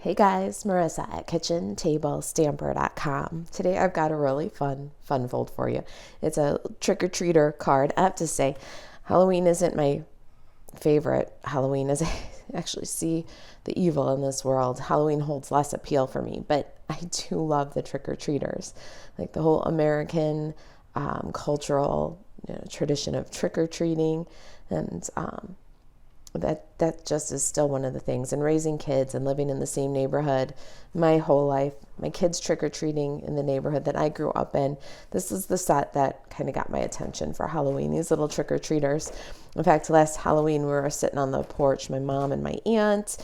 Hey guys, Marissa at kitchentablestamper.com. Today I've got a really fun fold for you. It's a trick-or-treater card. I have to say, Halloween isn't my favorite Halloween as I actually see the evil in this world. Halloween holds less appeal for me, but I do love the trick-or-treaters. Like the whole American cultural tradition of trick-or-treating, and that just is still one of the things. And raising kids and living in the same neighborhood my whole life, my kids trick-or-treating in the neighborhood that I grew up in, this is the set that kind of got my attention for Halloween, these little trick-or-treaters. In fact, last Halloween we were sitting on the porch, my mom and my aunt,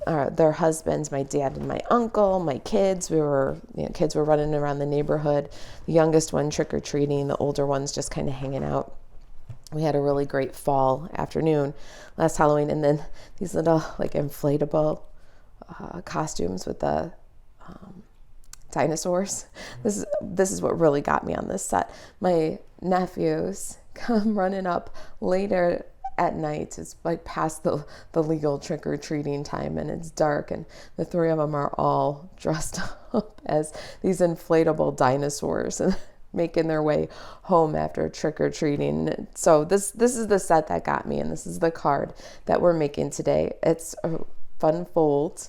their husbands, my dad and my uncle, my kids. Kids were running around the neighborhood, the youngest one trick-or-treating, the older ones just kind of hanging out. We had a really great fall afternoon last Halloween, and then these little inflatable costumes with the dinosaurs. This is what really got me on this set. My nephews come running up later at night. It's like past the legal trick-or-treating time, and it's dark, and the three of them are all dressed up as these inflatable dinosaurs and making their way home after trick-or-treating. So this is the set that got me, and this is the card that we're making today. It's a fun fold.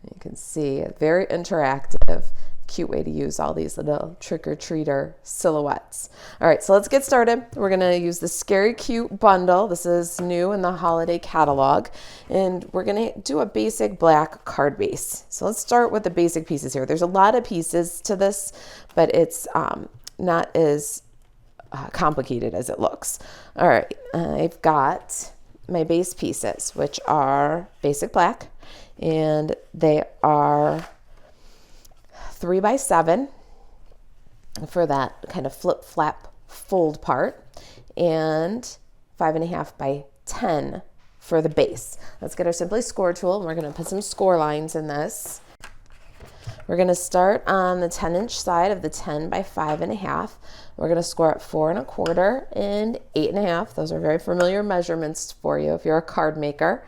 You can see very interactive, cute way to use all these little trick-or-treater silhouettes. All right, so let's get started. We're gonna use the Scary Cute bundle. This is new in the holiday catalog, and we're gonna do a basic black card base. So let's start with the basic pieces here. There's a lot of pieces to this, but it's not as complicated as it looks. All right, I've got my base pieces, which are basic black, and they are 3 by 7 for that kind of flip flap fold part, and 5.5 by 10 for the base. Let's get our Simply Score tool, and we're going to put some score lines in this. We're going to start on the 10-inch side of the 10 by 5.5. We're going to score at 4 1/4 and 8.5. Those are very familiar measurements for you if you're a card maker.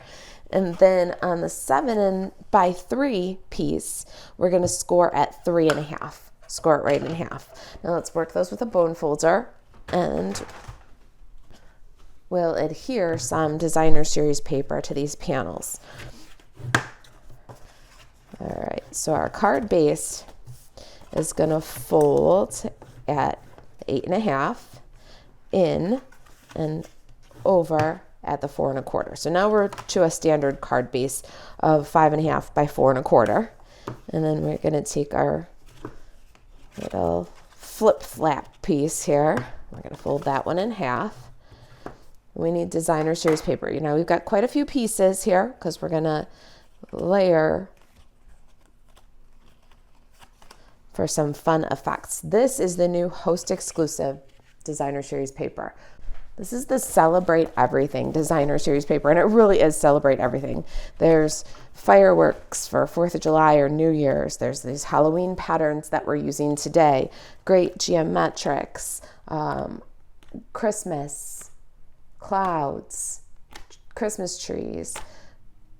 And then on the 7 by 3 piece, we're going to score at 3.5. Score it right in half. Now let's work those with a bone folder, and we'll adhere some designer series paper to these panels. All right, so our card base is going to fold at 8.5 in and over at the 4 1/4. So now we're to a standard card base of 5.5 by 4 1/4. And then we're going to take our little flip flap piece here. We're going to fold that one in half. We need designer series paper. We've got quite a few pieces here because we're going to layer for some fun effects. This is the new Host exclusive designer series paper. This is the Celebrate Everything designer series paper, and it really is Celebrate Everything. There's fireworks for 4th of July or New Year's. There's these Halloween patterns that we're using today. Great geometrics, Christmas, clouds, Christmas trees,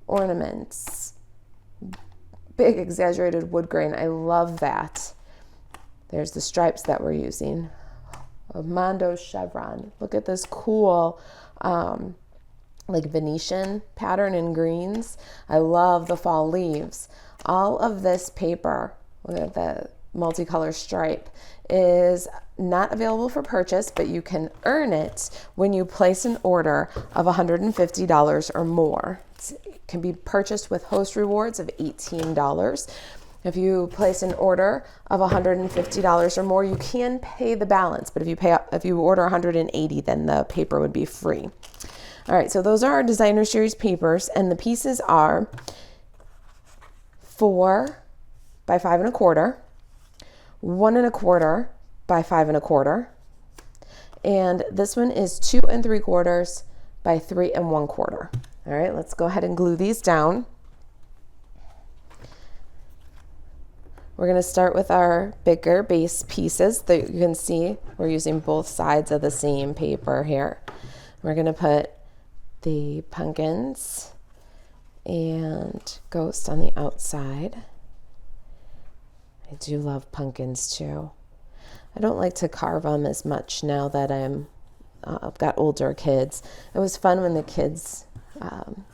ornaments, big exaggerated wood grain. I love that. There's the stripes that we're using. A Mondo chevron. Look at this cool Venetian pattern in greens. I love the fall leaves. All of this paper, look at the multicolor stripe, is not available for purchase, but you can earn it when you place an order of $150 or more. It can be purchased with host rewards of $18. If you place an order of $150 or more, you can pay the balance, but if you order $180, then the paper would be free. All right, so those are our designer series papers, and the pieces are 4 by 5 1/4, 1 1/4 by 5 1/4, and this one is 2 3/4 by 3 1/4. All right, let's go ahead and glue these down. We're going to start with our bigger base pieces that you can see we're using both sides of the same paper here. We're going to put the pumpkins and ghost on the outside. I do love pumpkins too. I don't like to carve them as much now that I've got older kids. It was fun when the kids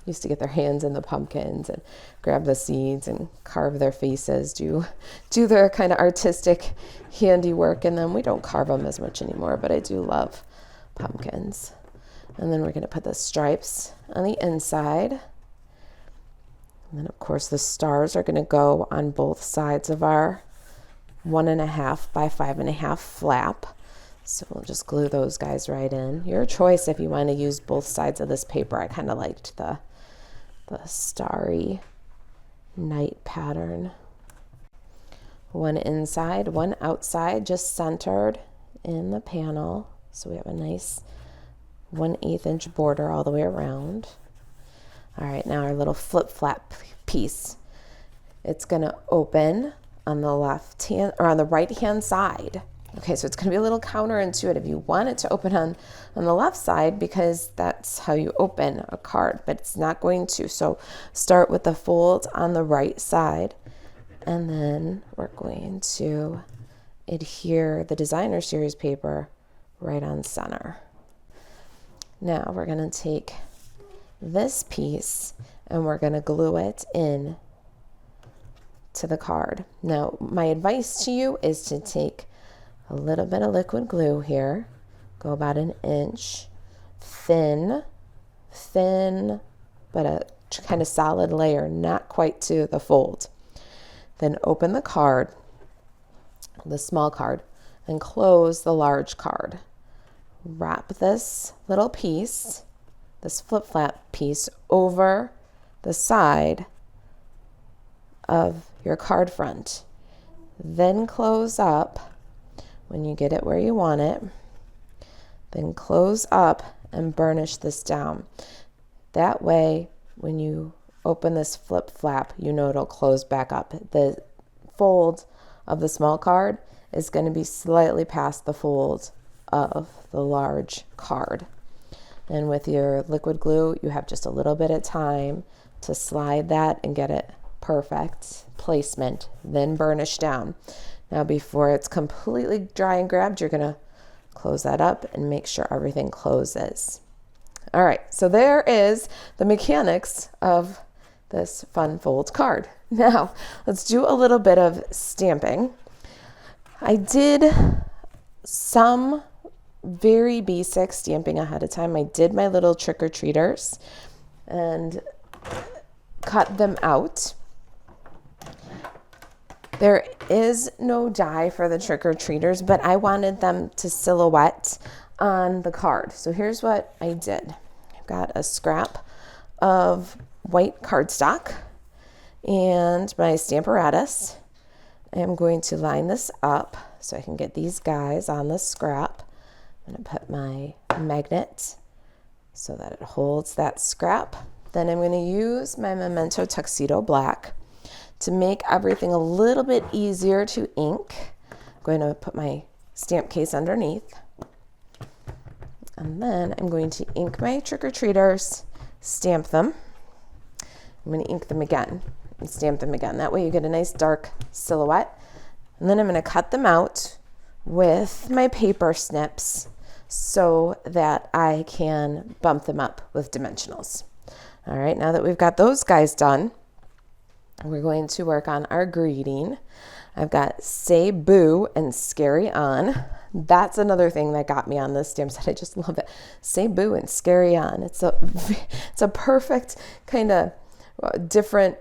used to get their hands in the pumpkins and grab the seeds and carve their faces, do their kind of artistic handiwork, and then we don't carve them as much anymore, but I do love pumpkins. And then we're going to put the stripes on the inside. And then, of course, the stars are going to go on both sides of our 1.5 by 5.5 flap. So we'll just glue those guys right in. Your choice if you want to use both sides of this paper. I kind of liked the starry night pattern. One inside, one outside, just centered in the panel. So we have a nice 1/8 inch border all the way around. All right, now our little flip flap piece. It's going to open on the left hand or on the right hand side. Okay, so it's going to be a little counterintuitive. You want it to open on the left side because that's how you open a card, but it's not going to. So start with the fold on the right side, and then we're going to adhere the designer series paper right on center. Now we're going to take this piece and we're going to glue it in to the card. Now, my advice to you is to take a little bit of liquid glue here, go about 1 inch, thin, but a kind of solid layer, not quite to the fold. Then open the card, the small card, and close the large card. Wrap this little piece, this flip-flap piece, over the side of your card front. Then close up when you get it where you want it. Then close up and burnish this down. That way, when you open this flip flap, you know it'll close back up. The fold of the small card is going to be slightly past the fold of the large card. And with your liquid glue, you have just a little bit of time to slide that and get it perfect placement, then burnish down. Now, before it's completely dry and grabbed, you're going to close that up and make sure everything closes. All right, so there is the mechanics of this fun fold card. Now, let's do a little bit of stamping. I did some very basic stamping ahead of time. I did my little trick-or-treaters and cut them out. There is no die for the trick-or-treaters, but I wanted them to silhouette on the card. So here's what I did. I've got a scrap of white cardstock and my Stamparatus. I am going to line this up so I can get these guys on the scrap. I'm going to put my magnet so that it holds that scrap. Then I'm going to use my Memento Tuxedo Black to make everything a little bit easier to ink. I'm going to put my stamp case underneath. And then I'm going to ink my trick-or-treaters, stamp them. I'm going to ink them again and stamp them again. That way you get a nice dark silhouette. And then I'm going to cut them out with my paper snips so that I can bump them up with dimensionals. All right, now that we've got those guys done, we're going to work on our greeting. I've got Say Boo and Scary On. That's another thing that got me on this stamp set. I just love it. Say Boo and Scary On. It's a perfect kind of different,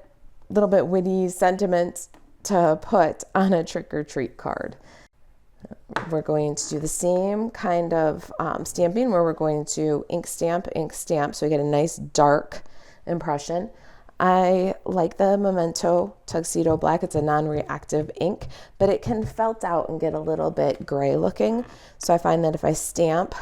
little bit witty sentiment to put on a trick-or-treat card. We're going to do the same kind of stamping where we're going to ink stamp, so we get a nice dark impression. I like the Memento Tuxedo Black. It's a non-reactive ink, but it can felt out and get a little bit gray looking. So I find that if I stamp,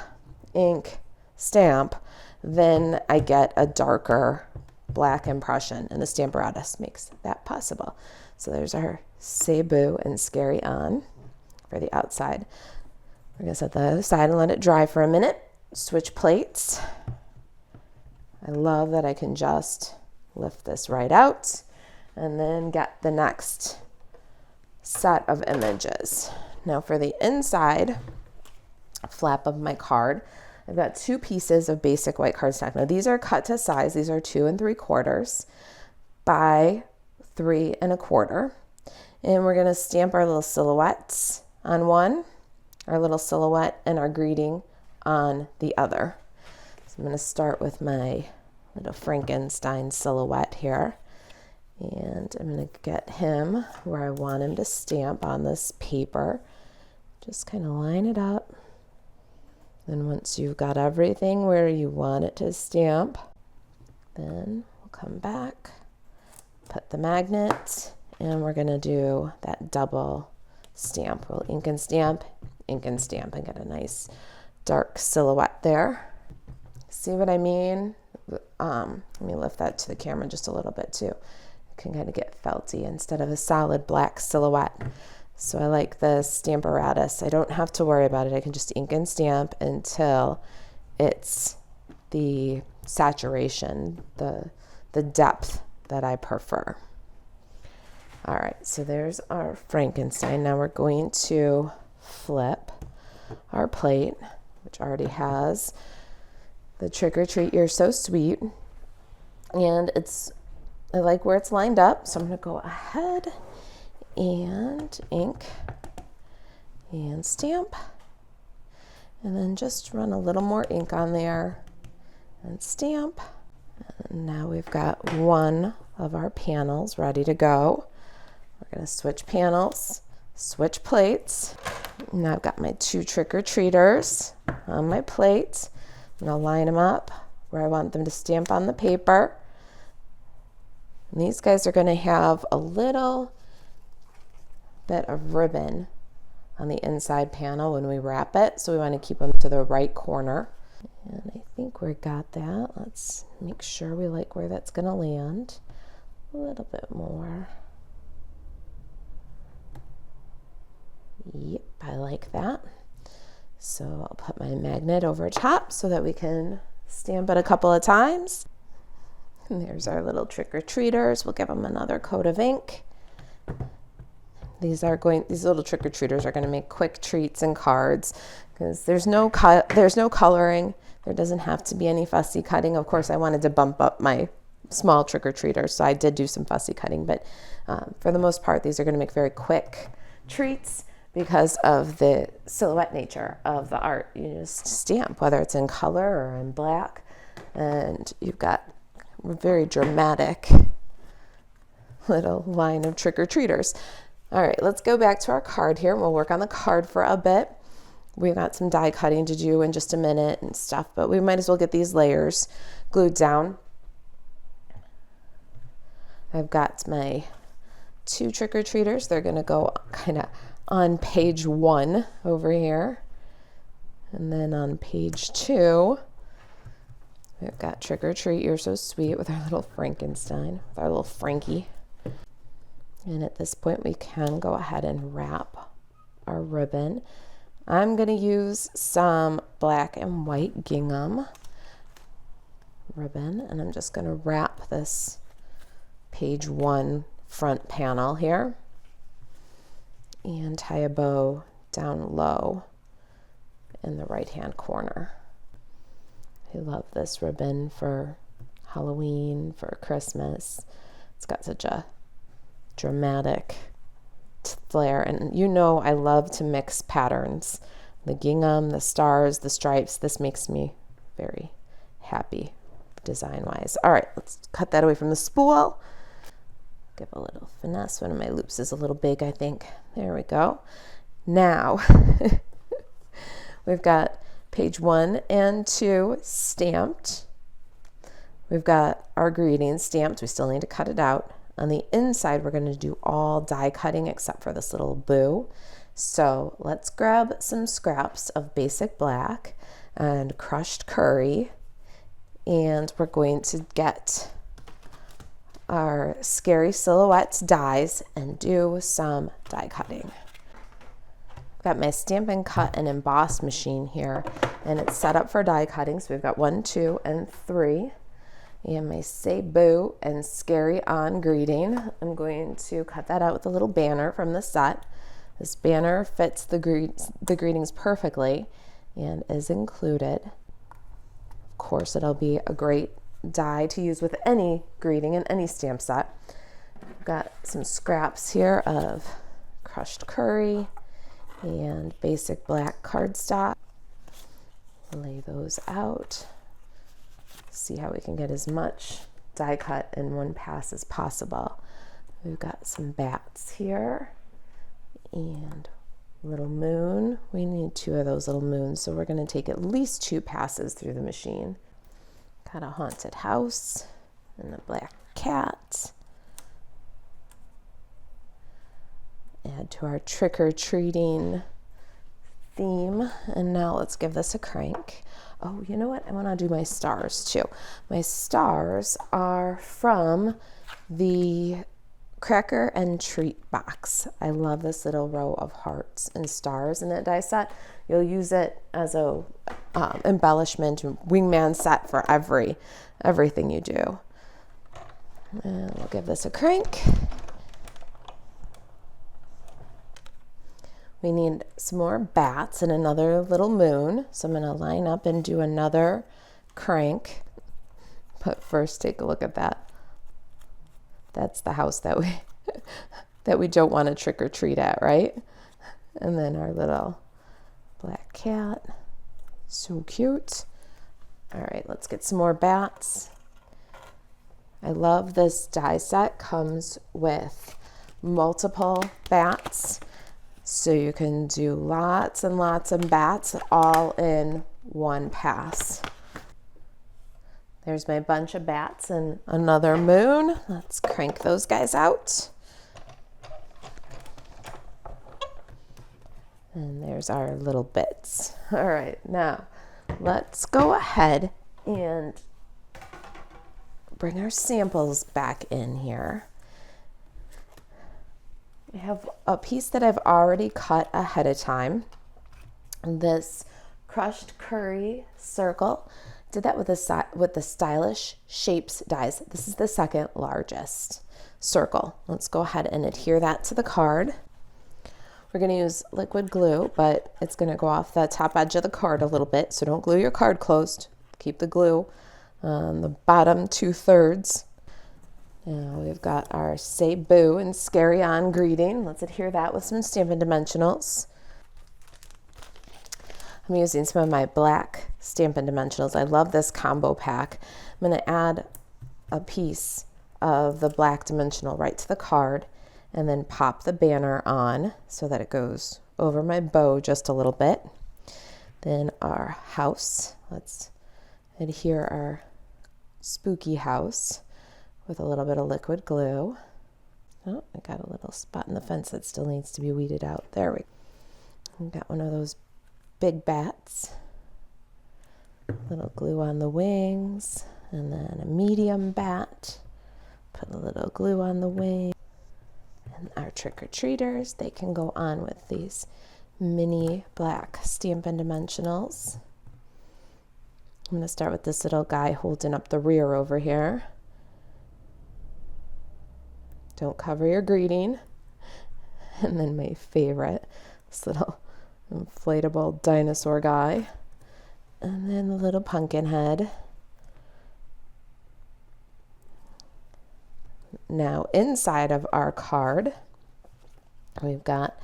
ink, stamp, then I get a darker black impression, and the Stamparatus makes that possible. So there's our Say Boo and Scary On for the outside. We're going to set the other side and let it dry for a minute. Switch plates. I love that I can just lift this right out and then get the next set of images. Now for the inside flap of my card, I've got 2 pieces of basic white cardstock. Now these are cut to size. These are 2 3/4 by 3 1/4. And we're gonna stamp our little silhouettes on one, our little silhouette and our greeting on the other. So I'm gonna start with my little Frankenstein silhouette here. And I'm going to get him where I want him to stamp on this paper. Just kind of line it up. Then once you've got everything where you want it to stamp, then we'll come back, put the magnet, and we're going to do that double stamp. We'll ink and stamp, and get a nice dark silhouette there. See what I mean? Let me lift that to the camera just a little bit too. Can kind of get felty instead of a solid black silhouette. So I like the Stamparatus. I don't have to worry about it. I can just ink and stamp until it's the saturation, the depth that I prefer. All right, so there's our Frankenstein. Now we're going to flip our plate, which already has the Trick or Treat You're So Sweet. And I like where it's lined up, so I'm going to go ahead and ink and stamp, and then just run a little more ink on there and stamp. And now we've got one of our panels ready to go. We're going to switch panels, switch plates. Now I've got my 2 trick-or-treaters on my plate. I'm going to line them up where I want them to stamp on the paper. And these guys are going to have a little bit of ribbon on the inside panel when we wrap it, so we want to keep them to the right corner. And I think we got that. Let's make sure we like where that's going to land. A little bit more. Yep, I like that. So I'll put my magnet over top so that we can stamp it a couple of times. And there's our little trick-or-treaters. We'll give them another coat of ink. These little trick-or-treaters are going to make quick treats and cards because there's no coloring. There doesn't have to be any fussy cutting. Of course, I wanted to bump up my small trick-or-treaters, so I did do some fussy cutting. But for the most part, these are going to make very quick treats because of the silhouette nature of the art. You just stamp, whether it's in color or in black, and you've got a very dramatic little line of trick-or-treaters. All right, let's go back to our card here. We'll work on the card for a bit. We've got some die cutting to do in just a minute and stuff, but we might as well get these layers glued down. I've got my 2 trick-or-treaters. They're going to go kind of on page 1 over here. And then on page 2, we've got Trick or Treat You're So Sweet with our little Frankenstein, with our little Frankie. And at this point, we can go ahead and wrap our ribbon. I'm going to use some black and white gingham ribbon, and I'm just going to wrap this page 1 front panel here and tie a bow down low in the right-hand corner. I love this ribbon for Halloween, for Christmas. It's got such a dramatic flair, and you know I love to mix patterns. The gingham, the stars, the stripes. This makes me very happy design-wise. All right, let's cut that away from the spool. Give a little finesse. One of my loops is a little big, I think. There we go. Now, we've got page 1 and 2 stamped. We've got our greeting stamped. We still need to cut it out. On the inside, we're going to do all die cutting except for this little boo. So let's grab some scraps of basic black and crushed curry, and we're going to get our Scary Silhouettes dies and do some die cutting. I've got my Stampin' Cut and Emboss machine here, and it's set up for die cutting. So we've got 1, 2, and 3. and my Say Boo and Scary On greeting. I'm going to cut that out with a little banner from the set. This banner fits the greetings perfectly and is included. Of course, it'll be a great die to use with any greeting in any stamp set. I've got some scraps here of crushed curry and basic black cardstock. Lay those out. See how we can get as much die cut in one pass as possible. We've got some bats here and little moon. We need 2 of those little moons, so we're going to take at least 2 passes through the machine. Got a haunted house and a black cat. Add to our trick-or-treating theme. And now let's give this a crank. Oh, you know what? I want to do my stars too. My stars are from the Cracker and Treat box. I love this little row of hearts and stars in that die set. You'll use it as a embellishment wingman set for everything you do. And we'll give this a crank. We need some more bats and another little moon. So I'm going to line up and do another crank. But first, take a look at that. That's the house that we don't want to trick or treat at, right? And then our little black cat. So cute. All right, let's get some more bats. I love this die set. Comes with multiple bats. So you can do lots and lots of bats all in one pass. There's my bunch of bats and another moon. Let's crank those guys out. And there's our little bits. All right, now let's go ahead and bring our samples back in here. I have a piece that I've already cut ahead of time. This crushed curry circle. Did that with the Stylish Shapes dies. This is the second largest circle. Let's go ahead and adhere that to the card. We're going to use liquid glue, but it's going to go off the top edge of the card a little bit, so don't glue your card closed. Keep the glue on the bottom 2/3. Now we've got our Say Boo and Scary On greeting. Let's adhere that with some Stampin' Dimensionals. I'm using some of my black Stampin' Dimensionals. I love this combo pack. I'm going to add a piece of the black dimensional right to the card and then pop the banner on so that it goes over my bow just a little bit. Then our house. Let's adhere our spooky house with a little bit of liquid glue. Oh, I got a little spot in the fence that still needs to be weeded out. There we go. We got one of those big bats. Little glue on the wings, and then a medium bat. Put a little glue on the wing. And our trick-or-treaters, they can go on with these mini black Stampin' Dimensionals. I'm going to start with this little guy holding up the rear over here. Don't cover your greeting. And then my favorite, this little inflatable dinosaur guy. And then the little pumpkin head. Now inside of our card, we've got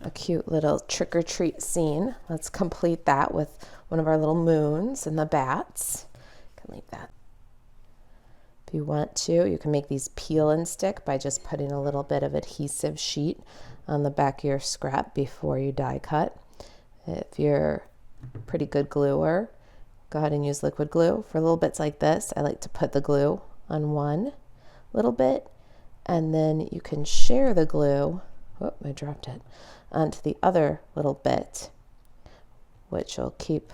a cute little trick-or-treat scene. Let's complete that with one of our little moons and the bats. You can leave that. If you want to, you can make these peel and stick by just putting a little bit of adhesive sheet on the back of your scrap before you die cut. If you're a pretty good gluer, go ahead and use liquid glue. For little bits like this, I like to put the glue on one little bit, and then you can share the glue, oh, I dropped it, onto the other little bit, which will keep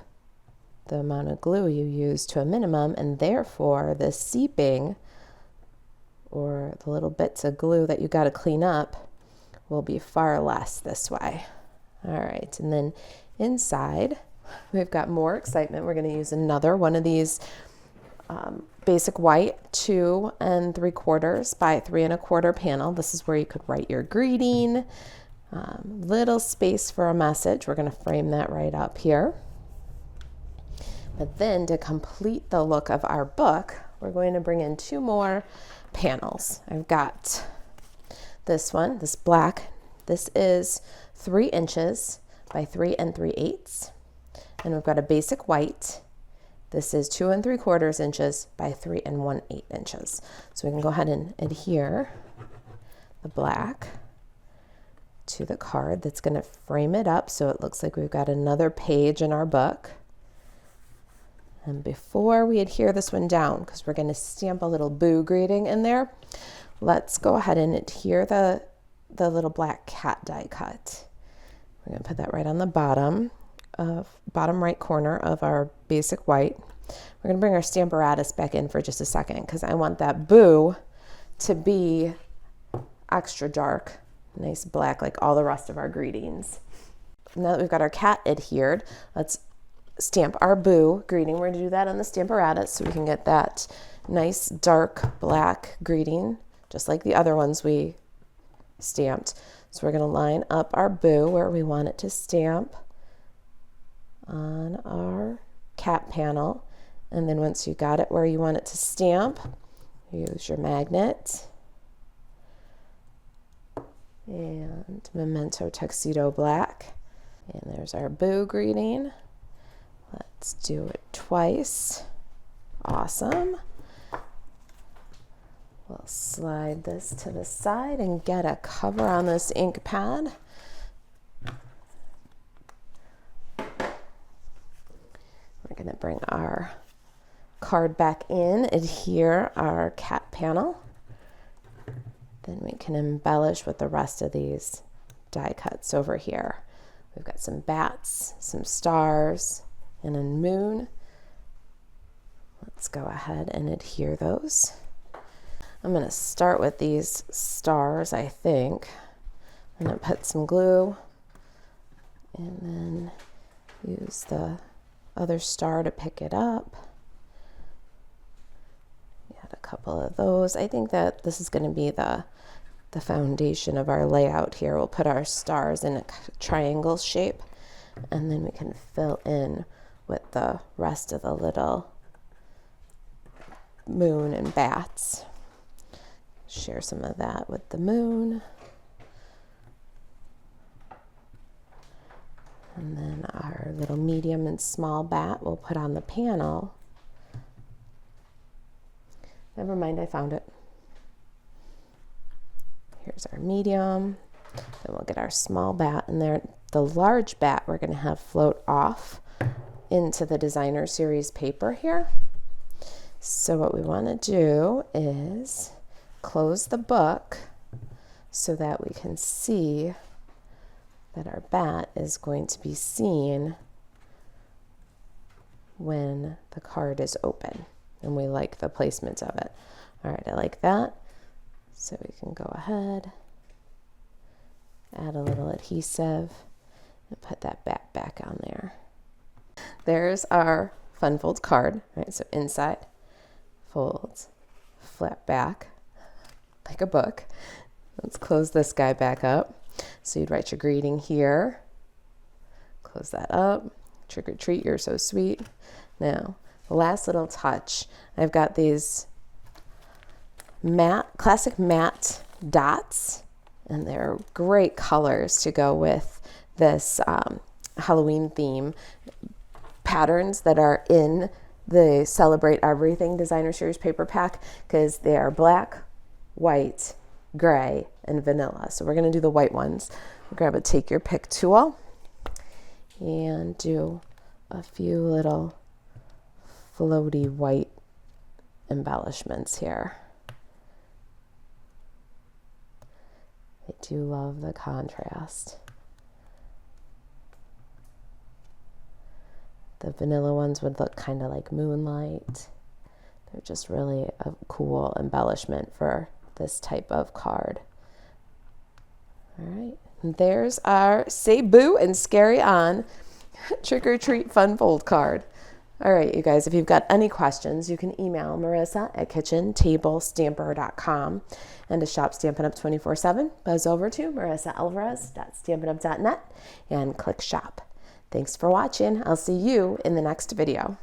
the amount of glue you use to a minimum, and therefore the seeping or the little bits of glue that you got to clean up will be far less this way. All right, and then inside We've got more excitement. We're going to use another one of these basic white 2 3/4 by 3 1/4 panel. This is where you could write your greeting. Little space for a message. We're going to frame that right up here. But then to complete the look of our book, we're going to bring in 2 more panels. I've got this one, this black. This is 3 inches by 3 3/8. And we've got a basic white. This is 2 3/4 inches by 3 1/8 inches. So we can go ahead and adhere the black to the card. That's going to frame it up so it looks like we've got another page in our book. And before we adhere this one down, because we're going to stamp a little boo greeting in there, let's go ahead and adhere the little black cat die cut. We're going to put that right on the bottom right corner of our basic white. We're going to bring our Stamparatus back in for just a second because I want that boo to be extra dark, nice black like all the rest of our greetings. Now that we've got our cat adhered, let's stamp our boo greeting. We're going to do that on the Stamparatus so we can get that nice dark black greeting just like the other ones we stamped. So we're going to line up our boo where we want it to stamp on our cat panel, and then once you got it where you want it to stamp, use your magnet and Memento Tuxedo Black, and there's our boo greeting. Let's do it twice. Awesome. We'll slide this to the side and get a cover on this ink pad. We're going to bring our card back in, adhere our cat panel. Then we can embellish with the rest of these die cuts over here. We've got some bats, some stars, and a moon. Let's go ahead and adhere those. I'm going to start with these stars, I think. I'm going to put some glue and then use the other star to pick it up. Add a couple of those. I think that this is going to be the foundation of our layout here. We'll put our stars in a triangle shape, and then we can fill in with the rest of the little moon and bats. Share some of that with the moon. And then our little medium and small bat we'll put on the panel. Never mind, I found it. Here's our medium. Then we'll get our small bat in there. The large bat we're going to have float off into the designer series paper here. So what we want to do is close the book so that we can see that our bat is going to be seen when the card is open, and we like the placement of it. All right, I like that. So we can go ahead, add a little adhesive, and put that bat back on there. There's our fun fold card, right? So inside, folds, flap back, like a book. Let's close this guy back up. So you'd write your greeting here, close that up, trick or treat, you're so sweet. Now, the last little touch, I've got these classic matte dots, and they're great colors to go with this Halloween theme. Patterns that are in the Celebrate Everything Designer Series paper pack, because they are black, white, gray, and vanilla. So we're going to do the white ones. We'll grab a take your pick tool and do a few little floaty white embellishments here. I do love the contrast. The vanilla ones would look kind of like moonlight. They're just really a cool embellishment for this type of card. All right, and there's our Say Boo and Scary On Trick or treat fun fold card. All right, you guys, if you've got any questions, you can email Marisa at kitchentablestamper.com, and to shop Stampin' Up 24/7, buzz over to marisaalvarez.stampinup.net and click shop. Thanks for watching. I'll see you in the next video.